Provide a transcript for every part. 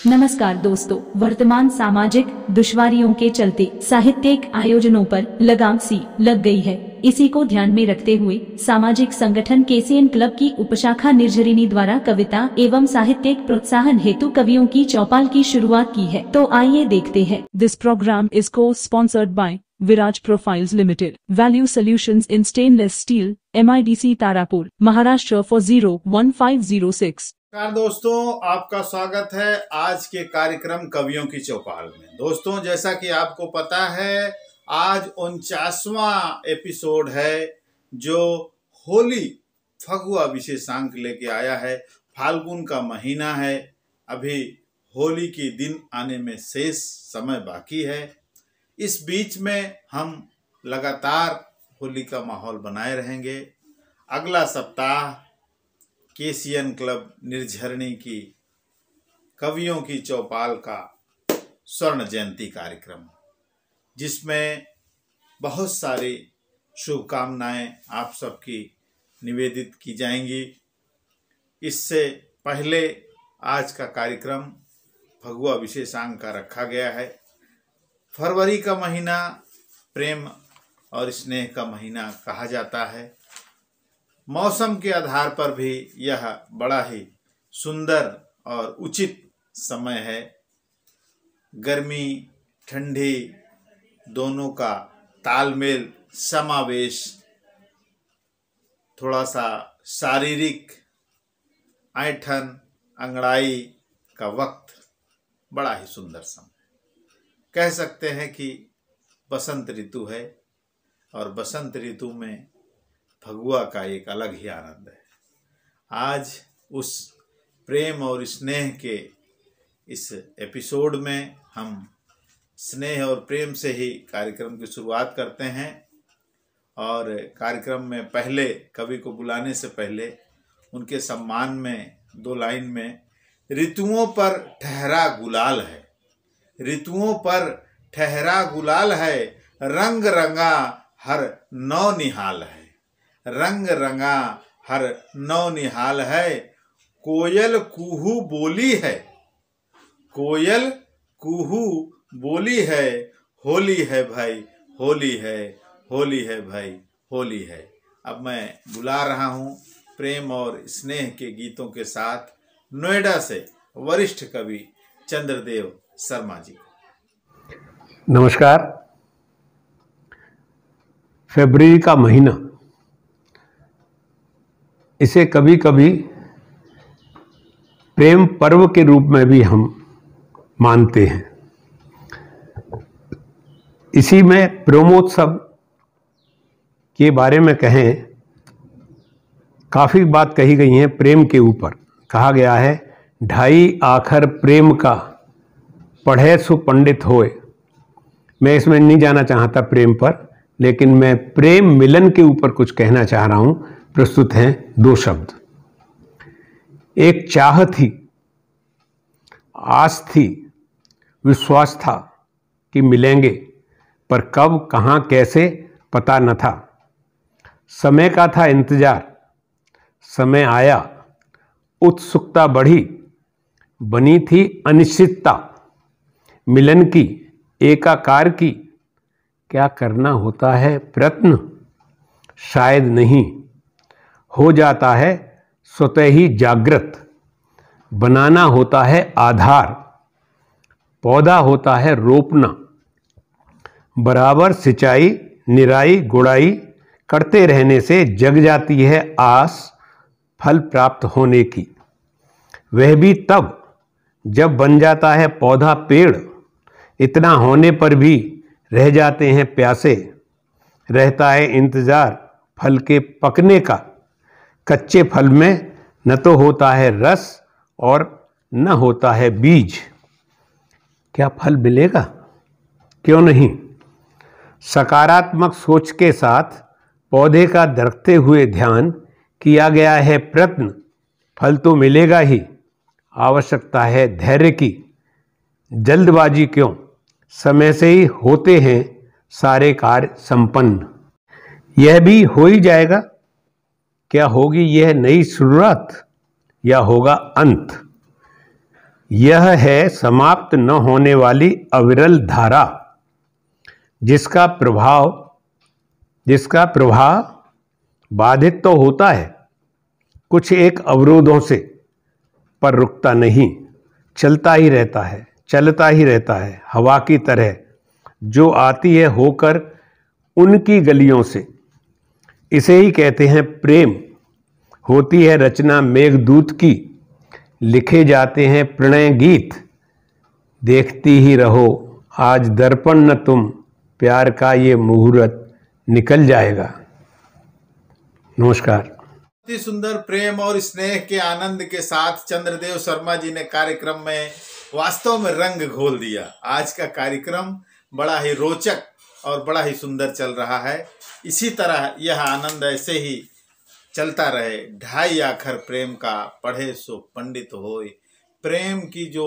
नमस्कार दोस्तों, वर्तमान सामाजिक दुश्वारियों के चलते साहित्यिक आयोजनों पर लगाम सी लग गई है। इसी को ध्यान में रखते हुए सामाजिक संगठन केसीएन क्लब की उपशाखा निर्झरिणी द्वारा कविता एवं साहित्यिक प्रोत्साहन हेतु कवियों की चौपाल की शुरुआत की है। तो आइए देखते हैं। This program is co-sponsored by Viraj Profiles Limited, Value Solutions in Stainless Steel, MIDC Tarapur, Maharashtra 401506। नमस्कार दोस्तों, आपका स्वागत है आज के कार्यक्रम कवियों की चौपाल में। दोस्तों, जैसा कि आपको पता है, आज 49वां एपिसोड है जो होली फगुआ विशेषांक लेके आया है। फाल्गुन का महीना है, अभी होली के दिन आने में शेष समय बाकी है। इस बीच में हम लगातार होली का माहौल बनाए रहेंगे। अगला सप्ताह केसीएन क्लब निर्झरिणी की कवियों की चौपाल का स्वर्ण जयंती कार्यक्रम, जिसमें बहुत सारी शुभकामनाएं आप सबकी निवेदित की जाएंगी। इससे पहले आज का कार्यक्रम फगुआ विशेषांक का रखा गया है। फरवरी का महीना प्रेम और स्नेह का महीना कहा जाता है। मौसम के आधार पर भी यह बड़ा ही सुंदर और उचित समय है। गर्मी ठंडी दोनों का तालमेल समावेश, थोड़ा सा शारीरिक ऐंठन अंगड़ाई का वक्त, बड़ा ही सुंदर समय। कह सकते हैं कि बसंत ऋतु है और बसंत ऋतु में फगुआ का एक अलग ही आनंद है। आज उस प्रेम और स्नेह के इस एपिसोड में हम स्नेह और प्रेम से ही कार्यक्रम की शुरुआत करते हैं। और कार्यक्रम में पहले कवि को बुलाने से पहले उनके सम्मान में 2 लाइन में, ऋतुओं पर ठहरा गुलाल है, ऋतुओं पर ठहरा गुलाल है, रंग रंगा हर नौ निहाल है, रंग रंगा हर नौ निहाल है, कोयल कुहू बोली है, कोयल कुहू बोली है, होली है भाई होली है, होली है भाई होली है। अब मैं बुला रहा हूँ प्रेम और स्नेह के गीतों के साथ नोएडा से वरिष्ठ कवि चंद्रदेव शर्मा जी। नमस्कार। फरवरी का महीना, इसे कभी कभी प्रेम पर्व के रूप में भी हम मानते हैं। इसी में प्रेमोत्सव के बारे में कहें, काफ़ी बात कही गई है। प्रेम के ऊपर कहा गया है, ढाई आखर प्रेम का पढ़े सु पंडित होए। मैं इसमें नहीं जाना चाहता प्रेम पर, लेकिन मैं प्रेम मिलन के ऊपर कुछ कहना चाह रहा हूं। प्रस्तुत हैं 2 शब्द। एक चाह थी, आस थी, विश्वास था कि मिलेंगे, पर कब कहाँ कैसे पता न था। समय का था इंतजार, समय आया, उत्सुकता बढ़ी, बनी थी अनिश्चितता मिलन की, एकाकार की। क्या करना होता है प्रयत्न? शायद नहीं, हो जाता है स्वतः ही जागृत। बनाना होता है आधार, पौधा होता है रोपना। बराबर सिंचाई निराई गुड़ाई करते रहने से जग जाती है आस फल प्राप्त होने की। वह भी तब जब बन जाता है पौधा पेड़। इतना होने पर भी रह जाते हैं प्यासे। रहता है इंतजार फल के पकने का। कच्चे फल में न तो होता है रस और न होता है बीज। क्या फल मिलेगा? क्यों नहीं। सकारात्मक सोच के साथ पौधे का दरकते हुए ध्यान किया गया है प्रयत्न। फल तो मिलेगा ही, आवश्यकता है धैर्य की। जल्दबाजी क्यों, समय से ही होते हैं सारे कार्य संपन्न। यह भी हो ही जाएगा। क्या होगी यह नई शुरुआत या होगा अंत? यह है समाप्त न होने वाली अविरल धारा, जिसका प्रवाह बाधित तो होता है कुछ एक अवरोधों से, पर रुकता नहीं, चलता ही रहता है हवा की तरह जो आती है होकर उनकी गलियों से। इसे ही कहते हैं प्रेम। होती है रचना मेघदूत की, लिखे जाते हैं प्रणय गीत। देखती ही रहो आज दर्पण न तुम, प्यार का ये मुहूर्त निकल जाएगा। नमस्कार। बहुत ही सुंदर प्रेम और स्नेह के आनंद के साथ चंद्रदेव शर्मा जी ने कार्यक्रम में वास्तव में रंग घोल दिया। आज का कार्यक्रम बड़ा ही रोचक और बड़ा ही सुंदर चल रहा है। इसी तरह यह आनंद ऐसे ही चलता रहे। 2.5 आखर प्रेम का पढ़े सो पंडित होए। प्रेम की जो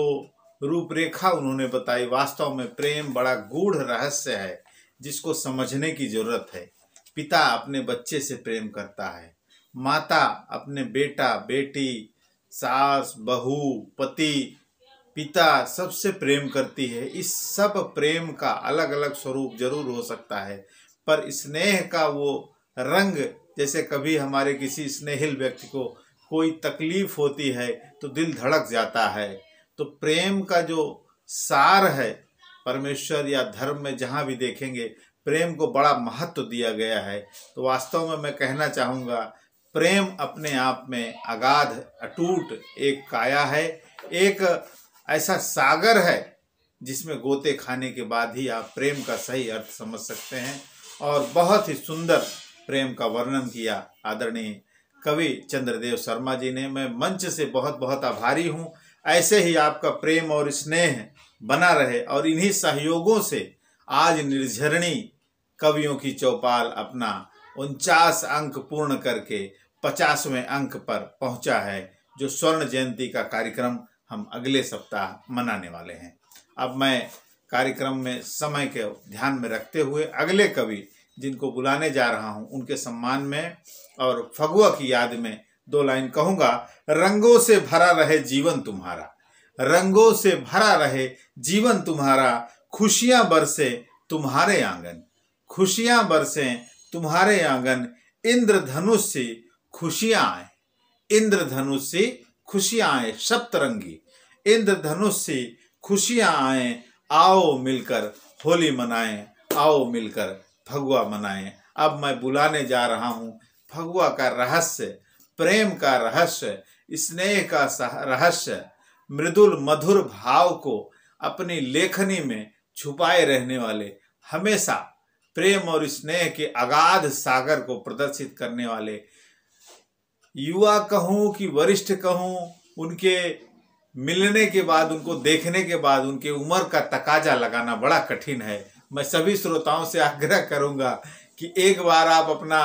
रूपरेखा उन्होंने बताई, वास्तव में प्रेम बड़ा गूढ़ रहस्य है जिसको समझने की जरूरत है। पिता अपने बच्चे से प्रेम करता है, माता अपने बेटा बेटी, सास बहू, पति, पिता सबसे प्रेम करती है। इस सब प्रेम का अलग अलग स्वरूप जरूर हो सकता है, पर स्नेह का वो रंग, जैसे कभी हमारे किसी स्नेहिल व्यक्ति को कोई तकलीफ होती है तो दिल धड़क जाता है। तो प्रेम का जो सार है, परमेश्वर या धर्म में जहाँ भी देखेंगे प्रेम को बड़ा महत्व दिया गया है। तो वास्तव में मैं कहना चाहूँगा, प्रेम अपने आप में अगाध अटूट एक काया है, एक ऐसा सागर है जिसमें गोते खाने के बाद ही आप प्रेम का सही अर्थ समझ सकते हैं। और बहुत ही सुंदर प्रेम का वर्णन किया आदरणीय कवि चंद्रदेव शर्मा जी ने। मैं मंच से बहुत बहुत आभारी हूँ। ऐसे ही आपका प्रेम और स्नेह बना रहे और इन्हीं सहयोगों से आज निर्झरणी कवियों की चौपाल अपना 49 अंक पूर्ण करके 50वें अंक पर पहुंचा है, जो स्वर्ण जयंती का कार्यक्रम हम अगले सप्ताह मनाने वाले हैं। अब मैं कार्यक्रम में समय के ध्यान में रखते हुए अगले कवि जिनको बुलाने जा रहा हूं उनके सम्मान में और फगुआ की याद में 2 लाइन कहूंगा। रंगों से भरा रहे जीवन तुम्हारा, रंगों से भरा रहे जीवन तुम्हारा, खुशियां बरसे तुम्हारे आंगन, खुशियां बरसे तुम्हारे आंगन, इंद्रधनुष से खुशियां आए, इंद्रधनुष से खुशियां आए, सप्तरंगी इंद्रधनुष से खुशियां आए। आओ मिलकर होली मनाएं, आओ मिलकर फगुआ मनाएं। अब मैं बुलाने जा रहा हूं फगुआ का रहस्य, प्रेम का रहस्य, स्नेह का रहस्य, मृदुल मधुर भाव को अपनी लेखनी में छुपाए रहने वाले, हमेशा प्रेम और स्नेह के अगाध सागर को प्रदर्शित करने वाले, युवा कहूं कि वरिष्ठ कहूं, उनके मिलने के बाद, उनको देखने के बाद उनके उम्र का तकाजा लगाना बड़ा कठिन है। मैं सभी श्रोताओं से आग्रह करूंगा कि एक बार आप अपना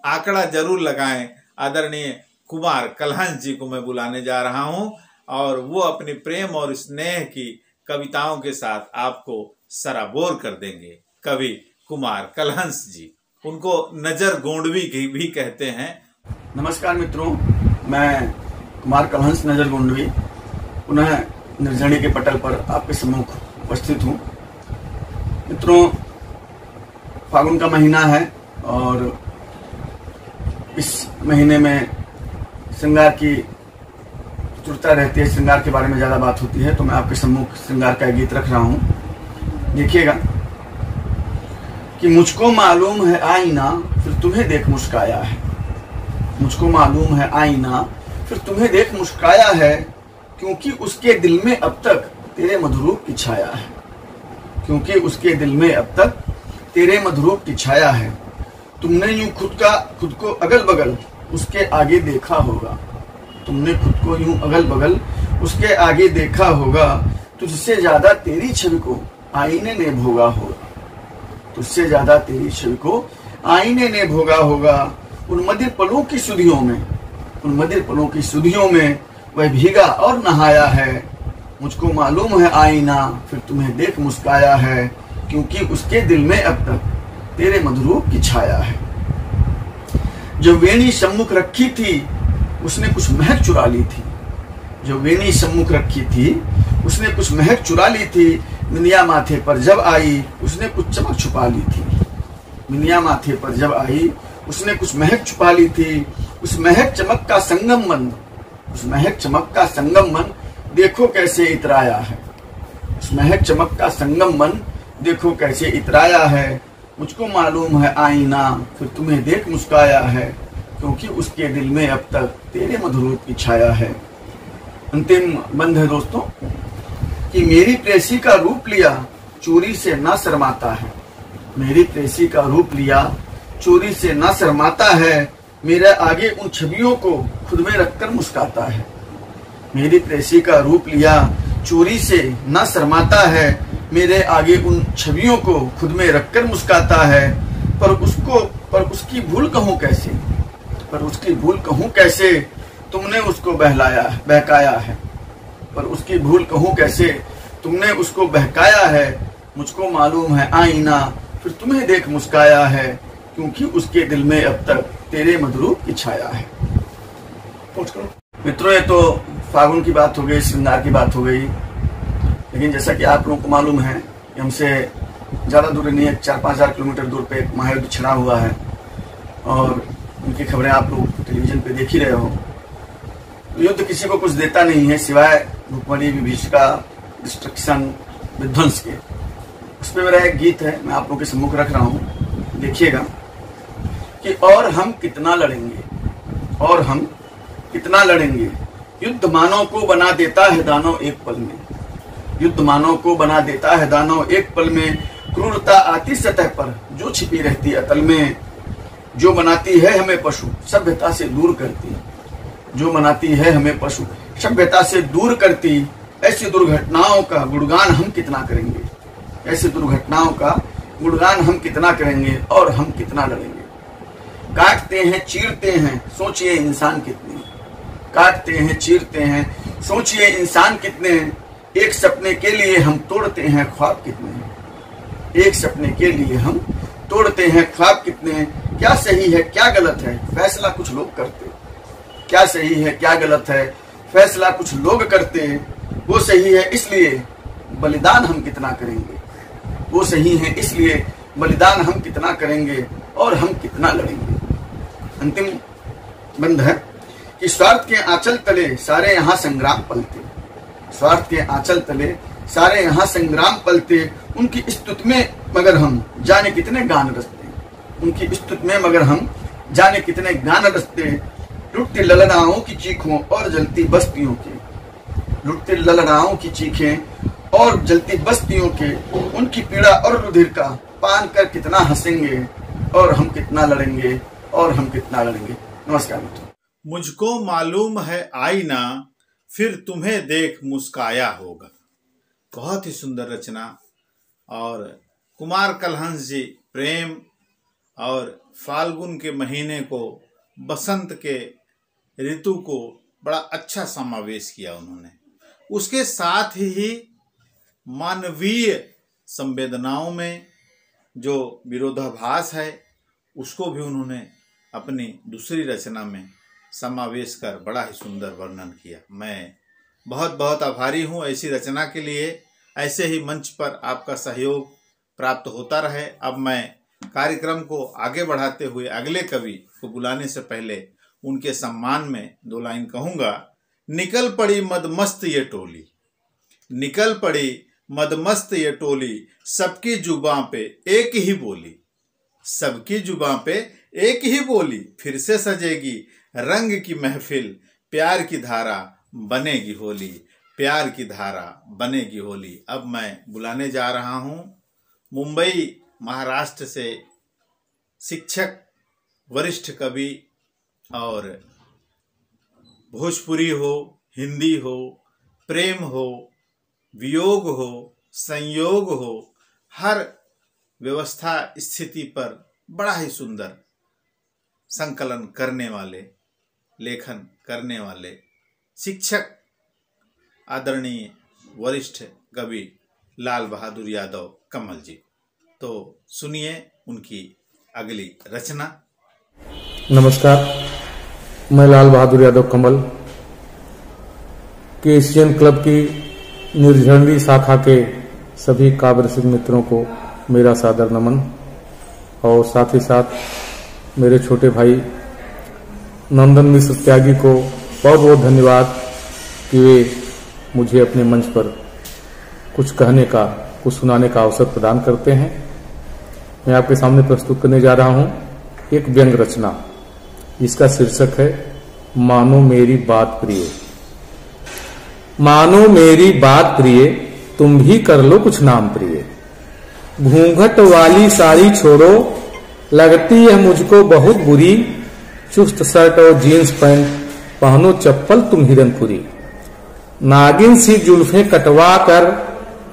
आंकड़ा जरूर लगाएं। आदरणीय कुमार कलहंस जी को मैं बुलाने जा रहा हूं और वो अपनी प्रेम और स्नेह की कविताओं के साथ आपको सराबोर कर देंगे। कवि कुमार कलहंस जी, उनको नजर गोंडवी भी कहते हैं। नमस्कार मित्रों, मैं कुमार कलहंस नजर गोंडवी पुनः निर्जणी के पटल पर आपके सम्मुख उपस्थित हूँ। मित्रों, फागुन का महीना है और इस महीने में श्रृंगार की चुरता रहती है, श्रृंगार के बारे में ज़्यादा बात होती है, तो मैं आपके सम्मुख श्रृंगार का गीत रख रहा हूँ। देखिएगा कि मुझको मालूम है आईना फिर तुम्हें देख मुस्काया है, मुझको मालूम है आईना फिर तुम्हें देख मुस्काया है, क्योंकि उसके दिल में अब तक तेरे मधुरूप की छाया है, क्योंकि उसके दिल में अब तक तेरे मधुरूप की छाया है। तुमने यूं खुद को अगल बगल उसके आगे देखा होगा, तुमने खुद को यूं अगल बगल उसके आगे देखा होगा, तुझसे ज्यादा तेरी छवि को आईने ने भोगा होगा, तुझसे ज्यादा तेरी छवि को आईने ने भोगा होगा। उन मदिर पलों की सुधियों में, उन मदिर पलों की सुधियों में वह भीगा और नहाया है। मुझको मालूम है आईना फिर तुम्हें देख मुस्काया है, क्योंकि उसके दिल में अब तक तेरे मधुरूप की छाया है। जो वेणी सम्मुख रखी थी उसने कुछ महक चुरा ली थी। जो वेणी सम्मुख रखी थी उसने कुछ महक चुरा ली थी। मिनिया माथे पर जब आई उसने कुछ चमक छुपा ली थी। मिनिया माथे पर जब आई उसने कुछ महक छुपा ली थी। उस महक चमक का संगम मन, उस महक चमक का संगम मन देखो कैसे इतराया है। उस महक चमक का संगम मन देखो कैसे इतराया है। मुझको मालूम है आईना फिर तुम्हें देख मुस्काया है, क्योंकि उसके दिल में अब तक तेरे मधुर रूप की छाया है। अंतिम बंद है दोस्तों कि मेरी प्रेसी का रूप लिया चोरी से ना शर्माता है। मेरी प्रेसी का रूप लिया चोरी से ना शर्माता है। मेरे आगे उन छवियों को खुद में रखकर मुस्काता है। मेरी प्रेसी का रूप लिया चोरी से ना शर्माता है। मेरे आगे उन छवियों को खुद में रखकर मुस्काता है। पर उसकी भूल कहूँ कैसे, पर उसकी भूल कहूँ कैसे तुमने उसको बहकाया है। पर उसकी भूल कहूँ कैसे तुमने उसको बहकाया है। मुझको मालूम है आईना फिर तुम्हें देख मुस्काया है, क्योंकि उसके दिल में अब तक तेरे मधुर की छाया है। मित्रों, ये तो फागुन की बात हो गई, श्रृंगार की बात हो गई, लेकिन जैसा कि आप लोगों को मालूम है कि हमसे ज़्यादा दूर नहीं है, 4-5 हज़ार किलोमीटर दूर पे एक महायुद्ध छिड़ा हुआ है और उनकी खबरें आप लोग टेलीविजन पे देख ही रहे हो। युद्ध किसी को कुछ देता नहीं है सिवाय भुखमरी, विभीषिका, डिस्ट्रक्शन, विध्वंस के। उस पर मेरा एक गीत है, मैं आप लोगों के सम्मुख रख रहा हूँ, देखिएगा कि और हम कितना लड़ेंगे, और हम कितना लड़ेंगे। युद्ध मानव को बना देता है दानव एक पल में। युद्ध मानव को बना देता है दानव एक पल में। क्रूरता आती सतह पर जो छिपी रहती अतल में। जो बनाती है हमें पशु सभ्यता से दूर करती, जो बनाती है हमें पशु सभ्यता से दूर करती। ऐसी दुर्घटनाओं का गुणगान हम कितना करेंगे, ऐसी दुर्घटनाओं का गुणगान हम कितना करेंगे, और हम कितना लड़ेंगे। काटते हैं चीरते हैं सोचिए इंसान कितने, काटते हैं चीरते हैं सोचिए इंसान कितने। एक सपने के लिए हम तोड़ते हैं ख्वाब कितने, एक सपने के लिए हम तोड़ते हैं ख्वाब कितने। क्या सही है क्या गलत है फैसला कुछ लोग करते, क्या सही है क्या गलत है फैसला कुछ लोग करते। वो सही है इसलिए बलिदान हम कितना करेंगे, वो सही है इसलिए बलिदान हम कितना करेंगे, और हम कितना लड़ेंगे। अंतिम बंद है कि स्वार्थ के आंचल तले सारे यहाँ संग्राम पलते, स्वार्थ के आंचल तले सारे यहाँ संग्राम पलते। उनकी स्तुति में मगर हम जाने कितने गान रचते, उनकी स्तुति में मगर हम जाने कितने गान रचते। लुटती ललनाओं की चीखों और जलती बस्तियों के, लुटती ललनाओं की चीखें और जलती बस्तियों के। उनकी पीड़ा और रुधिर का पान कर कितना हंसेंगे, और हम कितना लड़ेंगे, और हम कितना लड़ेंगे। नमस्कार मित्रों। मुझको मालूम है आईना फिर तुम्हें देख मुस्काया होगा। बहुत ही सुंदर रचना। और कुमार कलहंस जी प्रेम और फाल्गुन के महीने को, बसंत के ऋतु को बड़ा अच्छा समावेश किया उन्होंने। उसके साथ ही मानवीय संवेदनाओं में जो विरोधाभास है उसको भी उन्होंने अपनी दूसरी रचना में समावेश कर बड़ा ही सुंदर वर्णन किया। मैं बहुत बहुत आभारी हूँ ऐसी रचना के लिए। ऐसे ही मंच पर आपका सहयोग प्राप्त होता रहे। अब मैं कार्यक्रम को आगे बढ़ाते हुए अगले कवि को बुलाने से पहले उनके सम्मान में 2 लाइन कहूँगा। निकल पड़ी मदमस्त ये टोली, निकल पड़ी मदमस्त ये टोली, सबकी जुबां पे एक ही बोली, सबकी जुबां पे एक ही बोली। फिर से सजेगी रंग की महफिल, प्यार की धारा बनेगी होली, प्यार की धारा बनेगी होली। अब मैं बुलाने जा रहा हूँ मुंबई महाराष्ट्र से शिक्षक, वरिष्ठ कवि और भोजपुरी हो, हिंदी हो, प्रेम हो, वियोग हो, संयोग हो, हर व्यवस्था स्थिति पर बड़ा ही सुंदर संकलन करने वाले, लेखन करने वाले शिक्षक आदरणीय वरिष्ठ कवि लाल बहादुर यादव कमल जी। तो सुनिए उनकी अगली रचना। नमस्कार, मैं लाल बहादुर यादव कमल के एशियन क्लब की निर्झंडी शाखा के सभी काव्य रसिक मित्रों को मेरा सादर नमन और साथ ही साथ मेरे छोटे भाई नंदन मिश्र त्यागी को बहुत बहुत धन्यवाद कि वे मुझे अपने मंच पर कुछ कहने का, कुछ सुनाने का अवसर प्रदान करते हैं। मैं आपके सामने प्रस्तुत करने जा रहा हूं एक व्यंग रचना, जिसका शीर्षक है मानो मेरी बात प्रिय। मानो मेरी बात प्रिय, तुम भी कर लो कुछ नाम प्रिय। घूंघट वाली साड़ी छोड़ो, लगती है मुझको बहुत बुरी। चुस्त शर्ट और जीन्स पैंट पहनो, चप्पल तुम हिरनखुरी। नागिन सी जुल्फें कटवा कर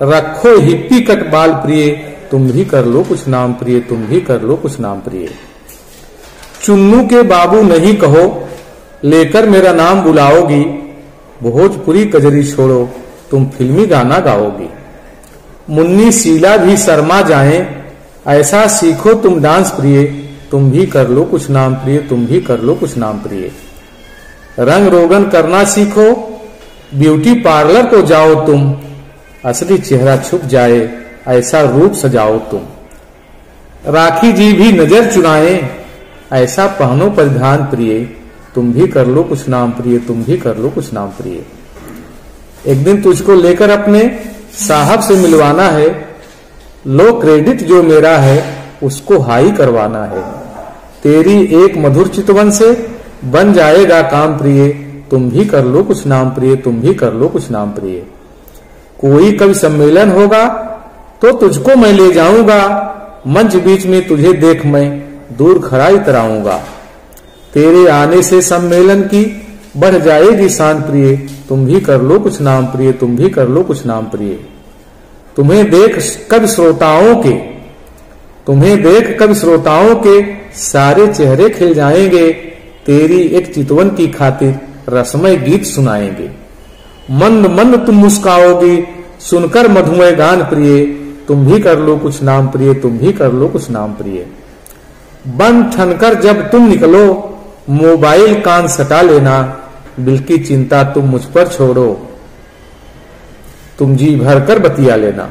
रखो हिप्पी कट बाल प्रिय। तुम भी कर लो कुछ नाम प्रिय, तुम भी कर लो कुछ नाम प्रिय। चुन्नू के बाबू नहीं कहो, लेकर मेरा नाम बुलाओगी। भोजपुरी कजरी छोड़ो, तुम फिल्मी गाना गाओगी। मुन्नी शीला भी शर्मा जाएं, ऐसा सीखो तुम डांस प्रिय। तुम भी कर लो कुछ नाम प्रिय, तुम भी कर लो कुछ नाम प्रिय। रंग रोगन करना सीखो, ब्यूटी पार्लर को जाओ तुम। असली चेहरा छुप जाए, ऐसा रूप सजाओ तुम। राखी जी भी नजर चुनाए, ऐसा पहनो परिधान प्रिय। तुम भी कर लो कुछ नाम प्रिय, तुम भी कर लो कुछ नाम प्रिय। एक दिन तुझको लेकर अपने साहब से मिलवाना है। लो क्रेडिट जो मेरा है, उसको हाई करवाना है। तेरी एक मधुर चितवन से बन जाएगा काम प्रिय। तुम भी कर लो कुछ नाम प्रिय, तुम भी कर लो कुछ नाम प्रिय। कोई कवि सम्मेलन होगा तो तुझको मैं ले जाऊंगा। मंच बीच में तुझे देख मैं दूर खड़ा इतराऊंगा। तेरे आने से सम्मेलन की बढ़ जाएगी शान प्रिय। तुम भी कर लो कुछ नाम प्रिय, तुम भी कर लो कुछ नाम प्रिय। तुम्हें देख कवि श्रोताओं के, तुम्हें देख कवि श्रोताओं के सारे चेहरे खिल जाएंगे। तेरी एक चितवन की खातिर रसमय गीत सुनाएंगे। मंद मंद तुम मुस्काओगी, सुनकर मधुमय गान प्रिय। तुम भी कर लो कुछ नाम प्रिय, तुम भी कर लो कुछ नाम प्रिय। बन ठनकर जब तुम निकलो, मोबाइल कान सटा लेना। दिल की चिंता तुम मुझ पर छोड़ो, तुम जी भर कर बतिया लेना।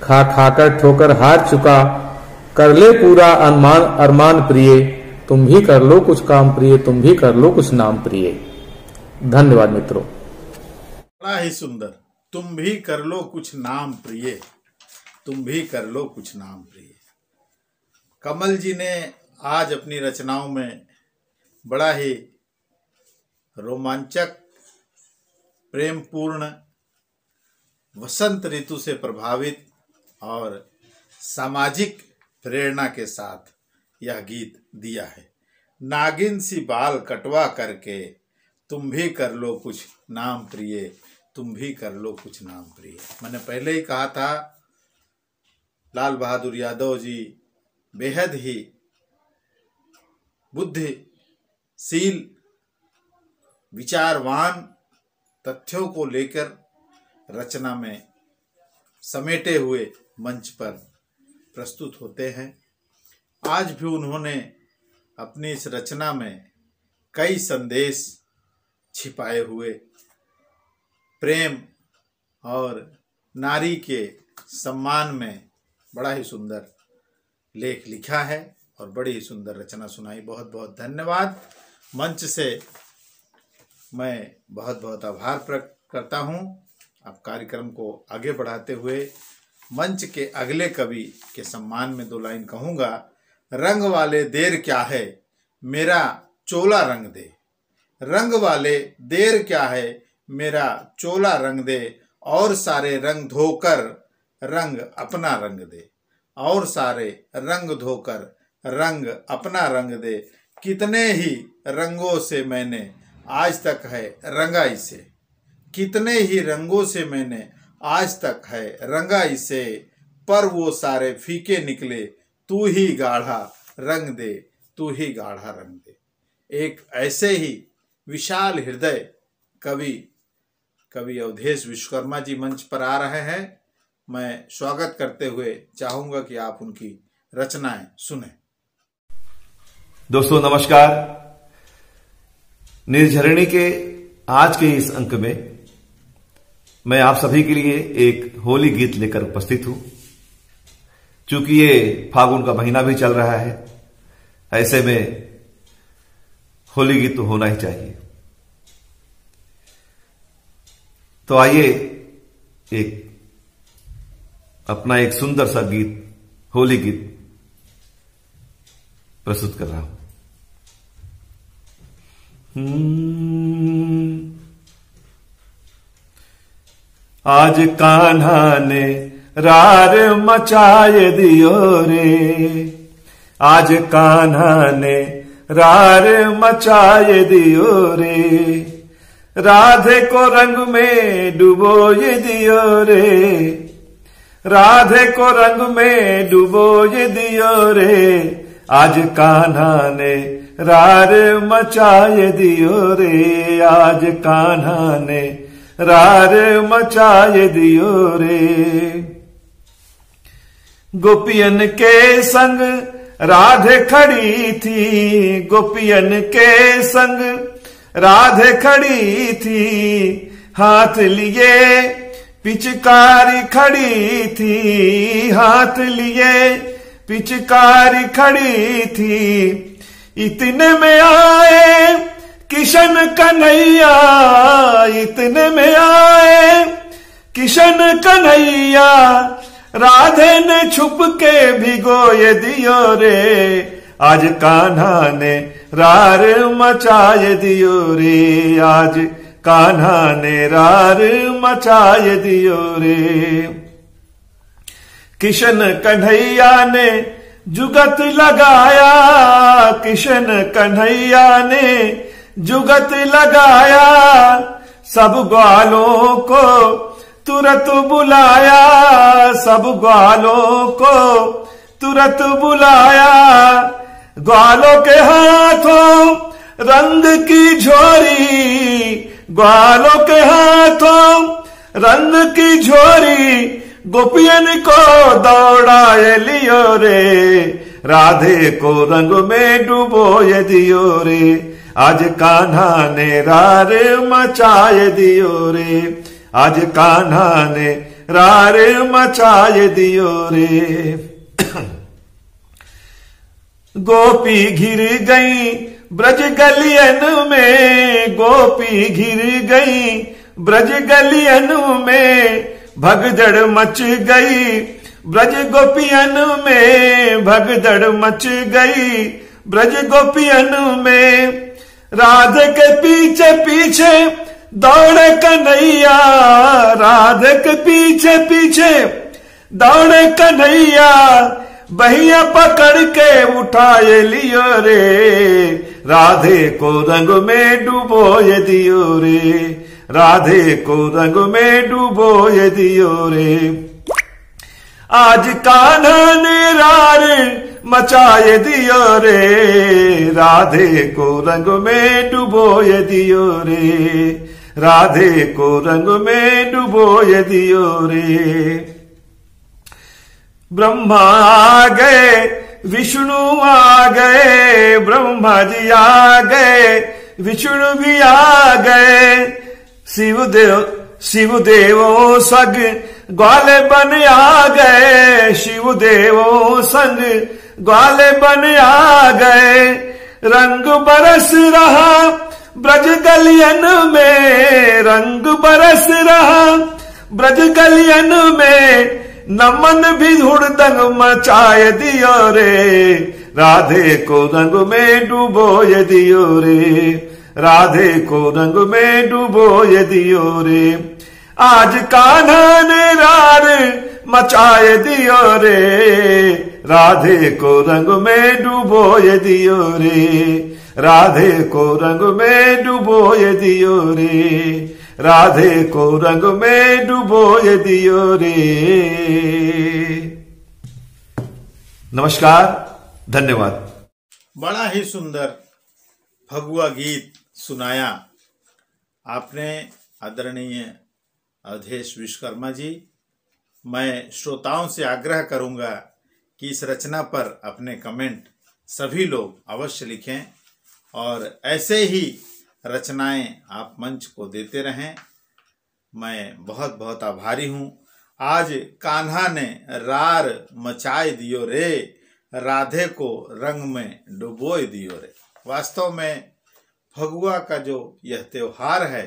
खा खाकर ठोकर हार चुका, कर ले पूरा अरमान प्रिय। तुम भी कर लो कुछ काम प्रिय, तुम भी कर लो कुछ नाम प्रिय। धन्यवाद मित्रों। बड़ा ही सुंदर। तुम भी कर लो कुछ नाम प्रिय, तुम भी कर लो कुछ नाम प्रिय। कमल जी ने आज अपनी रचनाओं में बड़ा ही रोमांचक, प्रेमपूर्ण, वसंत ऋतु से प्रभावित और सामाजिक प्रेरणा के साथ यह गीत दिया है। नागिन सी बाल कटवा करके, तुम भी कर लो कुछ नाम प्रिय, तुम भी कर लो कुछ नाम प्रिय। मैंने पहले ही कहा था, लाल बहादुर यादव जी बेहद ही बुद्धिशील, विचारवान, तथ्यों को लेकर रचना में समेटे हुए मंच पर प्रस्तुत होते हैं। आज भी उन्होंने अपनी इस रचना में कई संदेश छिपाए हुए, प्रेम और नारी के सम्मान में बड़ा ही सुंदर लेख लिखा है और बड़ी ही सुंदर रचना सुनाई। बहुत बहुत धन्यवाद। मंच से मैं बहुत बहुत आभार प्रकट करता हूं। अब कार्यक्रम को आगे बढ़ाते हुए मंच के अगले कवि के सम्मान में दो लाइन कहूँगा। रंग वाले देर क्या है, मेरा चोला रंग दे। रंग वाले देर क्या है, मेरा चोला रंग दे। और सारे रंग धोकर रंग अपना रंग दे। और सारे रंग धोकर रंग अपना रंग दे। कितने ही रंगों से मैंने आज तक है रंगा इसे। कितने ही रंगों से मैंने आज तक है रंगा इसे। पर वो सारे फीके निकले, तू ही गाढ़ा रंग दे, तू ही गाढ़ा रंग दे। एक ऐसे ही विशाल हृदय कवि अवधेश विश्वकर्मा जी मंच पर आ रहे हैं। मैं स्वागत करते हुए चाहूंगा कि आप उनकी रचनाएं सुनें। दोस्तों नमस्कार। निर्झरिणी के आज के इस अंक में मैं आप सभी के लिए एक होली गीत लेकर उपस्थित हूं। चूंकि ये फागुन का महीना भी चल रहा है, ऐसे में होली गीत तो होना ही चाहिए। तो आइए अपना एक सुंदर सा गीत, होली गीत प्रस्तुत कर रहा हूं। आज कान्हा ने रार मचाए दियो रे, आज कान्हा ने रार मचाए दियो रे, राधे को रंग में डुबोए दियो रे, राधे को रंग में डुबोए दियो रे, आज कान्हा ने रार मचाए दियो रे, आज कान्हा ने रार मचाए दियो रे। गोपियन के संग राधे खड़ी थी, गोपियन के संग राधे खड़ी थी, हाथ लिए पिचकारी खड़ी थी, हाथ लिए पिचकारी खड़ी थी। इतने में आए किशन कन्हैया, इतने में आए किशन कन्हैया, राधे ने छुप के भिगोए दियो रे, आज कान्हा ने रार मचाए दियो रे, आज कान्हा ने रार मचाए दियो रे। किशन कन्हैया ने जुगत लगाया, किशन कन्हैया ने जुगत लगाया, सब ग्वालों को तुरत बुलाया, सब ग्वालों को तुरत बुलाया, ग्वालों के हाथों रंग की झोरी, ग्वालों के हाथों रंग की झोरी, गोपियन को दौड़ाए लियो रे, राधे को रंग में डुबोए दियो रे, आज कान्हा ने रार मचाए दियो रे, आज कान्हा ने रार मचाए दियो रे। गोपी घिर गई ब्रज गलियन में, गोपी घिर गई ब्रज गलियन में, भगदड़ मच गई ब्रज गोपियन में, भगदड़ मच गई ब्रज गोपियन में, राधे के पीछे पीछे दौड़े कन्हैया, राधे के पीछे पीछे दौड़े कन्हैया, बहिया पकड़ के उठाए लियो रे, राधे को रंग में डुबोए दियो रे, राधे को रंग में डुबोए दियो रे। आज कान्हा ने रार मचाए दियो रे, राधे को रंग में डुबोए दियो रे, राधे को रंग में डुबोए दियो रे। ब्रह्मा आ गए विष्णु आ गए, ब्रह्मा जी आ गए विष्णु भी आ गए, शिव देवों संग ग्वाले बन आ गए, शिव देवों संग ग्वाले बन आ गए, रंग बरस रहा ब्रज गलियन में, रंग बरस रहा ब्रज गलियन में, नमन भी हुड़दंग मचाए दियो रे, राधे को रंग में डुबोए दियो रे, राधे को रंग में डुबोए दियो रे। आज कान्हा ने रार मचाए दियो रे, राधे को रंग में डुबोए दियो रे, राधे को रंग में डुबोए दियो रे, राधे को रंग में डुबोए दियो रे। नमस्कार, धन्यवाद। बड़ा ही सुंदर फगुआ गीत सुनाया आपने आदरणीय अवधेश विश्वकर्मा जी। मैं श्रोताओं से आग्रह करूंगा कि इस रचना पर अपने कमेंट सभी लोग अवश्य लिखें और ऐसे ही रचनाएं आप मंच को देते रहें। मैं बहुत बहुत आभारी हूँ। आज कान्हा ने रार मचाए दियो रे, राधे को रंग में डुबोए दियो रे। वास्तव में फगुआ का जो यह त्योहार है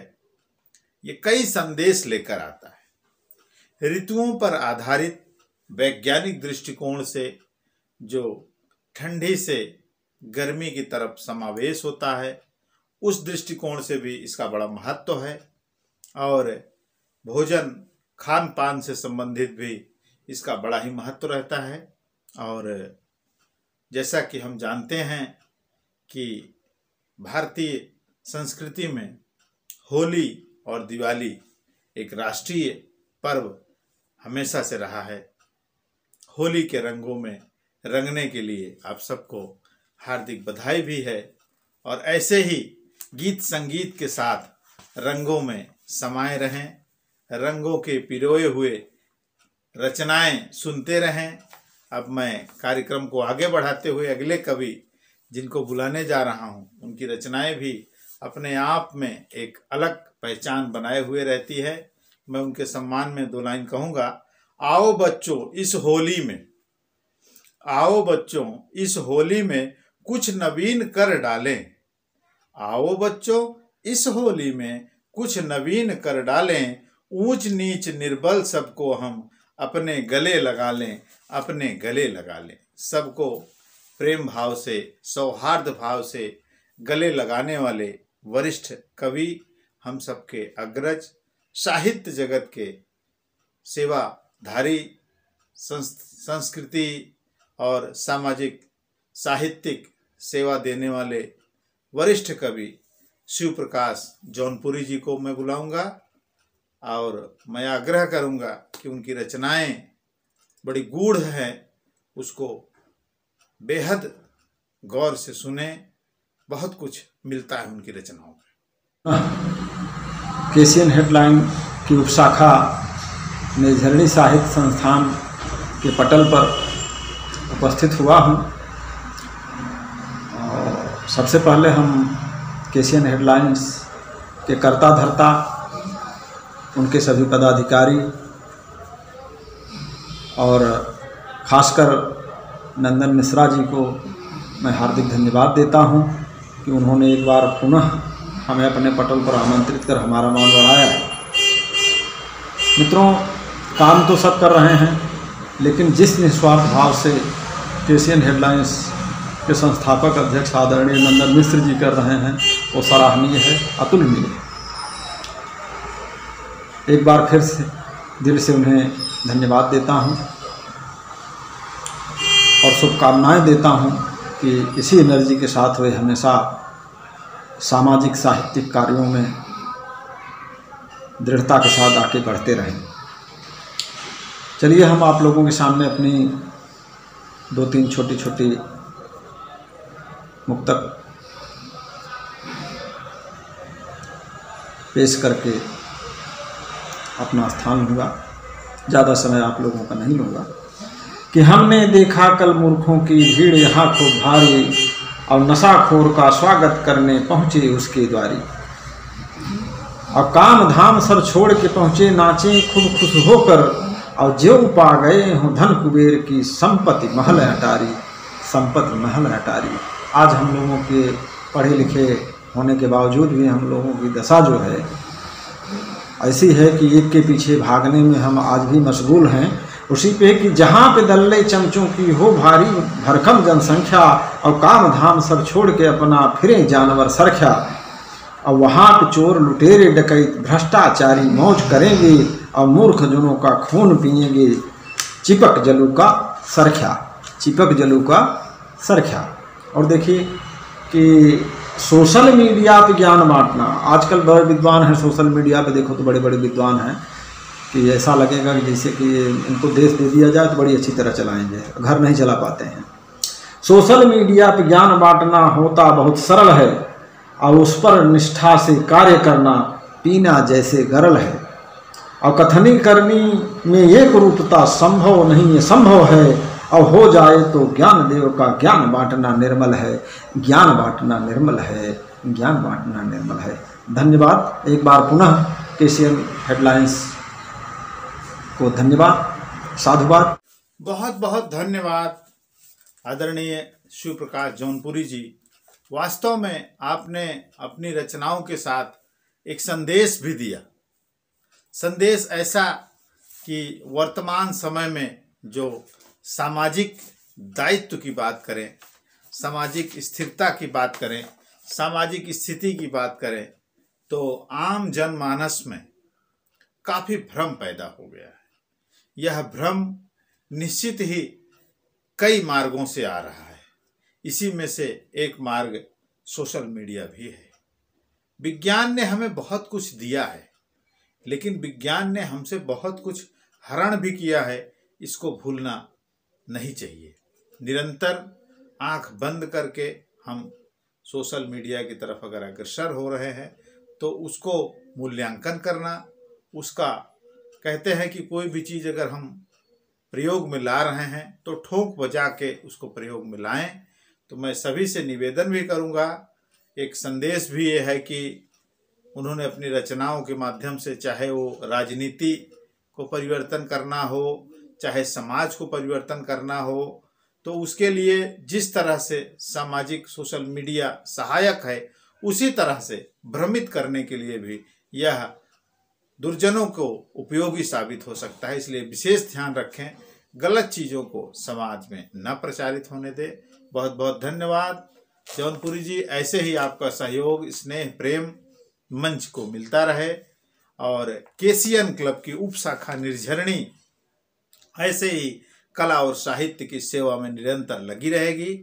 ये कई संदेश लेकर आता है। ऋतुओं पर आधारित वैज्ञानिक दृष्टिकोण से जो ठंडी से गर्मी की तरफ समावेश होता है, उस दृष्टिकोण से भी इसका बड़ा महत्व है। और भोजन खान पान से संबंधित भी इसका बड़ा ही महत्व रहता है। और जैसा कि हम जानते हैं कि भारतीय संस्कृति में होली और दिवाली एक राष्ट्रीय पर्व हमेशा से रहा है। होली के रंगों में रंगने के लिए आप सबको हार्दिक बधाई भी है। और ऐसे ही गीत संगीत के साथ रंगों में समाये रहें, रंगों के पिरोए हुए रचनाएं सुनते रहें। अब मैं कार्यक्रम को आगे बढ़ाते हुए अगले कवि जिनको बुलाने जा रहा हूं, उनकी रचनाएं भी अपने आप में एक अलग पहचान बनाए हुए रहती है। मैं उनके सम्मान में 2 लाइन कहूँगा। आओ बच्चों इस होली में, आओ बच्चों इस होली में कुछ नवीन कर डालें। आओ बच्चों इस होली में कुछ नवीन कर डालें, ऊंच नीच निर्बल सबको हम अपने गले लगा लें, अपने गले लगा लें। सबको प्रेम भाव से, सौहार्द भाव से गले लगाने वाले वरिष्ठ कवि, हम सबके अग्रज, साहित्य जगत के सेवाधारी, संस्कृति और सामाजिक साहित्यिक सेवा देने वाले वरिष्ठ कवि शिव प्रकाश जौनपुरी जी को मैं बुलाऊंगा और मैं आग्रह करूंगा कि उनकी रचनाएं बड़ी गूढ़ हैं, उसको बेहद गौर से सुने। बहुत कुछ मिलता है उनकी रचनाओं में। केसीएन हेडलाइन की उपशाखा निर्झरणी साहित्य संस्थान के पटल पर उपस्थित हुआ हूँ। और सबसे पहले हम केसीएन हेडलाइंस के कर्ता धर्ता, उनके सभी पदाधिकारी और खासकर नंदन मिश्रा जी को मैं हार्दिक धन्यवाद देता हूं कि उन्होंने एक बार पुनः हमें अपने पटल पर आमंत्रित कर हमारा मान बढ़ाया। मित्रों, काम तो सब कर रहे हैं, लेकिन जिस निस्वार्थ भाव से केसीएन हेडलाइंस के संस्थापक अध्यक्ष आदरणीय नंदन मिश्र जी कर रहे हैं वो सराहनीय है, अतुलनीय है। एक बार फिर से दिल से उन्हें धन्यवाद देता हूं और शुभकामनाएं देता हूं कि इसी एनर्जी के साथ वे हमेशा सामाजिक साहित्यिक कार्यों में दृढ़ता के साथ आगे बढ़ते रहें। चलिए हम आप लोगों के सामने अपनी 2-3 छोटी छोटी मुक्तक पेश करके अपना स्थान लूँगा। ज़्यादा समय आप लोगों का नहीं लूँगा। कि हमने देखा कल मूर्खों की भीड़ यहाँ खूब भारी, और नशाखोर का स्वागत करने पहुँचे उसके द्वारी। और काम धाम सर छोड़ के पहुँचे नाचे खूब खुश होकर, और जो पा गए हों धन कुबेर की संपत्ति महल अटारी, संपत्ति महल अटारी। आज हम लोगों के पढ़े लिखे होने के बावजूद भी हम लोगों की दशा जो है ऐसी है कि एक के पीछे भागने में हम आज भी मशगूल हैं। उसी पे कि जहाँ पे दल्ले चमचों की हो भारी भरकम जनसंख्या, और काम धाम सब छोड़ के अपना फिरे जानवर सरख्या। और वहाँ पे चोर लुटेरे डकैत भ्रष्टाचारी मौज करेंगे, और मूर्ख जनों का खून पिएंगे चिपक जलू का सरख्या, चिपक जलू का सरख्या। और देखिए कि सोशल मीडिया पे ज्ञान बांटना, आजकल बड़े विद्वान हैं सोशल मीडिया पे, देखो तो बड़े बड़े विद्वान हैं कि ऐसा लगेगा कि जैसे कि इनको देश दे दिया जाए तो बड़ी अच्छी तरह चलाएंगे, घर नहीं चला पाते हैं। सोशल मीडिया पे ज्ञान बांटना होता बहुत सरल है, और उस पर निष्ठा से कार्य करना पीना जैसे गरल है। और कथनी करनी में एक रूपता संभव नहीं है, संभव है, और हो जाए तो ज्ञान देव का ज्ञान बांटना निर्मल है, ज्ञान बांटना निर्मल है, ज्ञान बांटना निर्मल है। धन्यवाद। एक बार पुनः केसीएन हेडलाइंस को धन्यवाद, साधुवाद। बहुत बहुत धन्यवाद आदरणीय शिव प्रकाश जौनपुरी जी। वास्तव में आपने अपनी रचनाओं के साथ एक संदेश भी दिया। संदेश ऐसा कि वर्तमान समय में जो सामाजिक दायित्व की बात करें, सामाजिक स्थिरता की बात करें, सामाजिक स्थिति की बात करें, तो आम जनमानस में काफ़ी भ्रम पैदा हो गया है। यह भ्रम निश्चित ही कई मार्गों से आ रहा है। इसी में से एक मार्ग सोशल मीडिया भी है। विज्ञान ने हमें बहुत कुछ दिया है, लेकिन विज्ञान ने हमसे बहुत कुछ हरण भी किया है। इसको भूलना नहीं चाहिए। निरंतर आंख बंद करके हम सोशल मीडिया की तरफ अगर अग्रसर हो रहे हैं तो उसको मूल्यांकन करना, उसका कहते हैं कि कोई भी चीज़ अगर हम प्रयोग में ला रहे हैं तो ठोक बजा के उसको प्रयोग में लाएं। तो मैं सभी से निवेदन भी करूंगा, एक संदेश भी ये है कि उन्होंने अपनी रचनाओं के माध्यम से, चाहे वो राजनीति को परिवर्तन करना हो, चाहे समाज को परिवर्तन करना हो, तो उसके लिए जिस तरह से सामाजिक सोशल मीडिया सहायक है, उसी तरह से भ्रमित करने के लिए भी यह दुर्जनों को उपयोगी साबित हो सकता है। इसलिए विशेष ध्यान रखें, गलत चीज़ों को समाज में न प्रचारित होने दें। बहुत बहुत धन्यवाद जौनपुरी जी। ऐसे ही आपका सहयोग, स्नेह, प्रेम मंच को मिलता रहे और केसीएन क्लब की उप शाखा निर्झरणी ऐसे ही कला और साहित्य की सेवा में निरंतर लगी रहेगी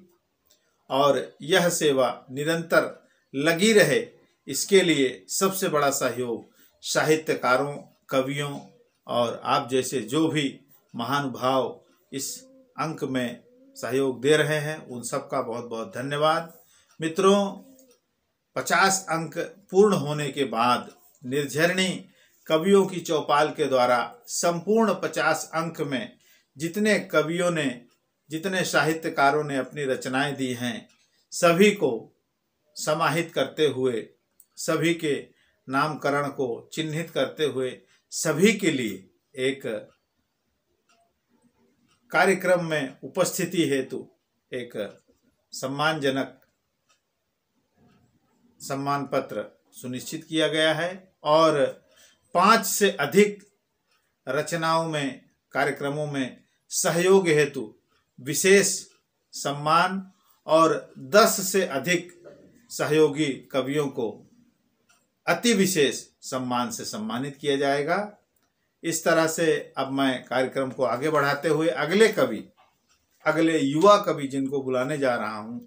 और यह सेवा निरंतर लगी रहे, इसके लिए सबसे बड़ा सहयोग साहित्यकारों, कवियों और आप जैसे जो भी महानुभाव इस अंक में सहयोग दे रहे हैं, उन सब का बहुत बहुत धन्यवाद। मित्रों, 50 अंक पूर्ण होने के बाद निर्झरणी कवियों की चौपाल के द्वारा संपूर्ण 50 अंक में जितने कवियों ने, जितने साहित्यकारों ने अपनी रचनाएं दी हैं, सभी को समाहित करते हुए, सभी के नामकरण को चिन्हित करते हुए, सभी के लिए एक कार्यक्रम में उपस्थिति हेतु एक सम्मानजनक सम्मान पत्र सुनिश्चित किया गया है और 5 से अधिक रचनाओं में, कार्यक्रमों में सहयोग हेतु विशेष सम्मान और 10 से अधिक सहयोगी कवियों को अति विशेष सम्मान से सम्मानित किया जाएगा। इस तरह से अब मैं कार्यक्रम को आगे बढ़ाते हुए अगले कवि, अगले युवा कवि जिनको बुलाने जा रहा हूं,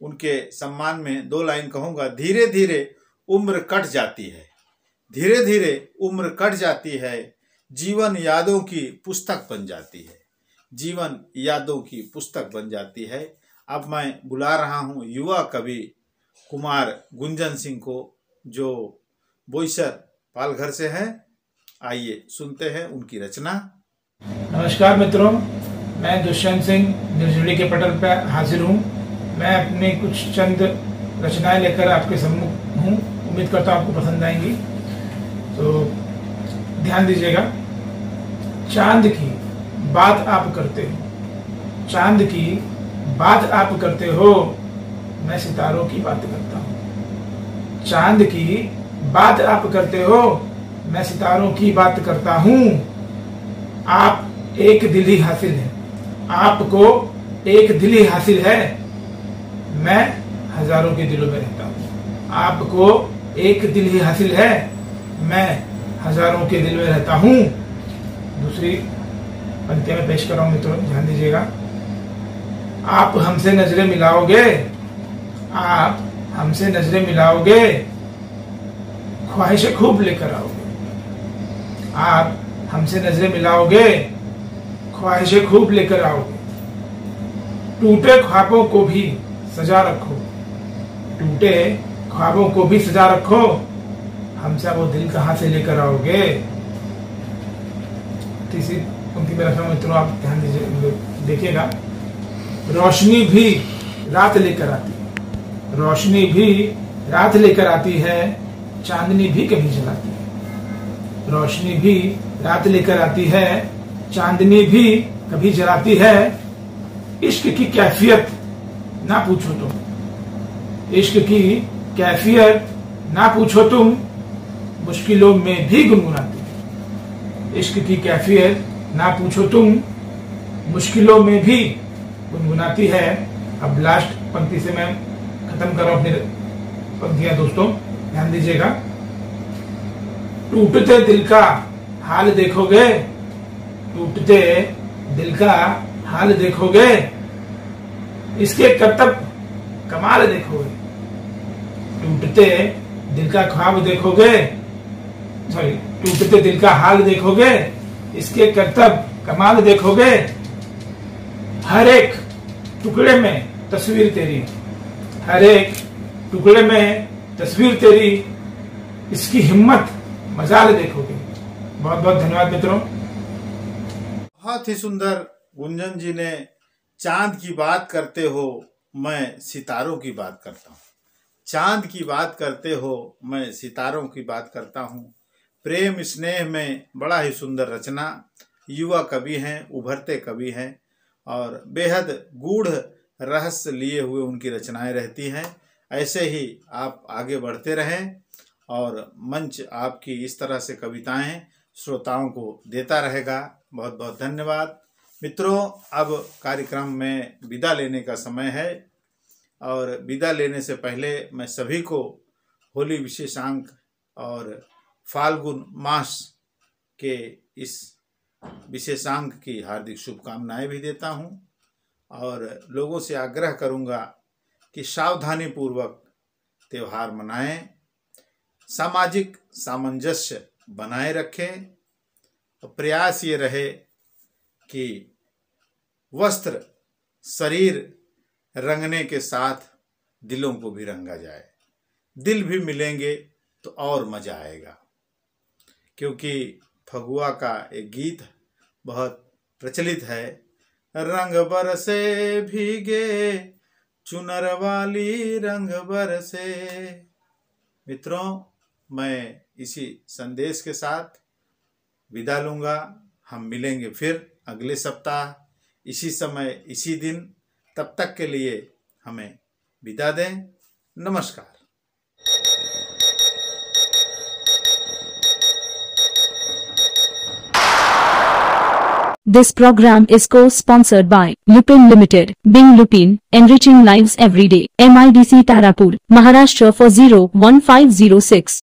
उनके सम्मान में 2 लाइन कहूँगा। धीरे धीरे उम्र कट जाती है, धीरे धीरे उम्र कट जाती है, जीवन यादों की पुस्तक बन जाती है, जीवन यादों की पुस्तक बन जाती है। अब मैं बुला रहा हूँ युवा कवि कुमार गुंजन सिंह को, जो बोईसर पालघर से हैं। आइए सुनते हैं उनकी रचना। नमस्कार मित्रों, मैं दुष्यंत सिंह निर्झरणी के पटल पर हाजिर हूँ। मैं अपनी कुछ चंद रचनाएं लेकर आपके सम्मुख हूँ। उम्मीद करता हूँ आपको पसंद आएंगी, तो ध्यान दीजिएगा। चांद की बात आप करते हो, चांद की बात आप करते हो, मैं सितारों की बात करता हूँ। चांद की बात आप करते हो, मैं सितारों की बात करता हूँ। आप एक दिल ही हासिल है, आपको एक दिल ही हासिल है, मैं हजारों के दिलों में रहता हूँ। आपको एक दिल ही हासिल है, मैं हजारों के दिल में रहता हूँ। दूसरी पंक्तियां में पेश कर रहा हूँ मित्रों, ध्यान दीजिएगा। आप हमसे नजरें मिलाओगे, आप हमसे नजरें मिलाओगे, ख्वाहिशें खूब लेकर आओगे। आप हमसे नजरें मिलाओगे, ख्वाहिशें खूब लेकर आओगे। टूटे ख्वाबों को भी सजा रखो, टूटे ख्वाबों को भी सजा रखो, हमसे वो दिल कहाँ से लेकर आओगे। तीसरी पंक्ति में रखा मित्रों, आप ध्यान दीजिए, देखिएगा। रोशनी भी रात लेकर आती है, रोशनी भी रात लेकर आती है, चांदनी भी कभी जलाती है। रोशनी भी रात लेकर आती है, चांदनी भी कभी जलाती है। इश्क की कैफियत ना पूछो तुम, इश्क की कैफियत ना पूछो तुम, मुश्किलों में भी गुनगुनाती है। इश्क की कैफियत ना पूछो तुम, मुश्किलों में भी गुनगुनाती है। अब लास्ट पंक्ति से मैं खत्म कर रहा हूं अपनी पंक्तियां दोस्तों, ध्यान दीजिएगा। टूटते दिल का हाल देखोगे, टूटते दिल का हाल देखोगे, इसके करतब कमाल देखोगे। टूटते दिल का ख्वाब देखोगे, सॉरी, टूटते दिल का हाल देखोगे, इसके करतब कमाल देखोगे। हर एक टुकड़े में तस्वीर तेरी, हर एक टुकड़े में तस्वीर तेरी, इसकी हिम्मत मजाल देखोगे। बहुत बहुत धन्यवाद मित्रों। बहुत ही सुंदर गुंजन जी ने चांद की बात करते हो मैं सितारों की बात करता हूँ, चांद की बात करते हो मैं सितारों की बात करता हूँ। प्रेम स्नेह में बड़ा ही सुंदर रचना, युवा कवि हैं, उभरते कवि हैं और बेहद गूढ़ रहस्य लिए हुए उनकी रचनाएं रहती हैं। ऐसे ही आप आगे बढ़ते रहें और मंच आपकी इस तरह से कविताएं श्रोताओं को देता रहेगा। बहुत बहुत धन्यवाद मित्रों। अब कार्यक्रम में विदा लेने का समय है और विदा लेने से पहले मैं सभी को होली विशेषांक और फाल्गुन मास के इस विशेषांक की हार्दिक शुभकामनाएं भी देता हूं और लोगों से आग्रह करूंगा कि सावधानी पूर्वक त्यौहार मनाएं, सामाजिक सामंजस्य बनाए रखें। प्रयास ये रहे कि वस्त्र शरीर रंगने के साथ दिलों को भी रंगा जाए, दिल भी मिलेंगे तो और मजा आएगा। क्योंकि फगुआ का एक गीत बहुत प्रचलित है, रंग बरसे भीगे चुनर वाली रंग बरसे। मित्रों, मैं इसी संदेश के साथ विदा लूंगा। हम मिलेंगे फिर अगले सप्ताह इसी समय इसी दिन। तब तक के लिए हमें विदा दें। नमस्कार। This program is co-sponsored by Lupin Limited, Bing Lupin, enriching lives every day. MIDC Tarapur, Maharashtra 401506.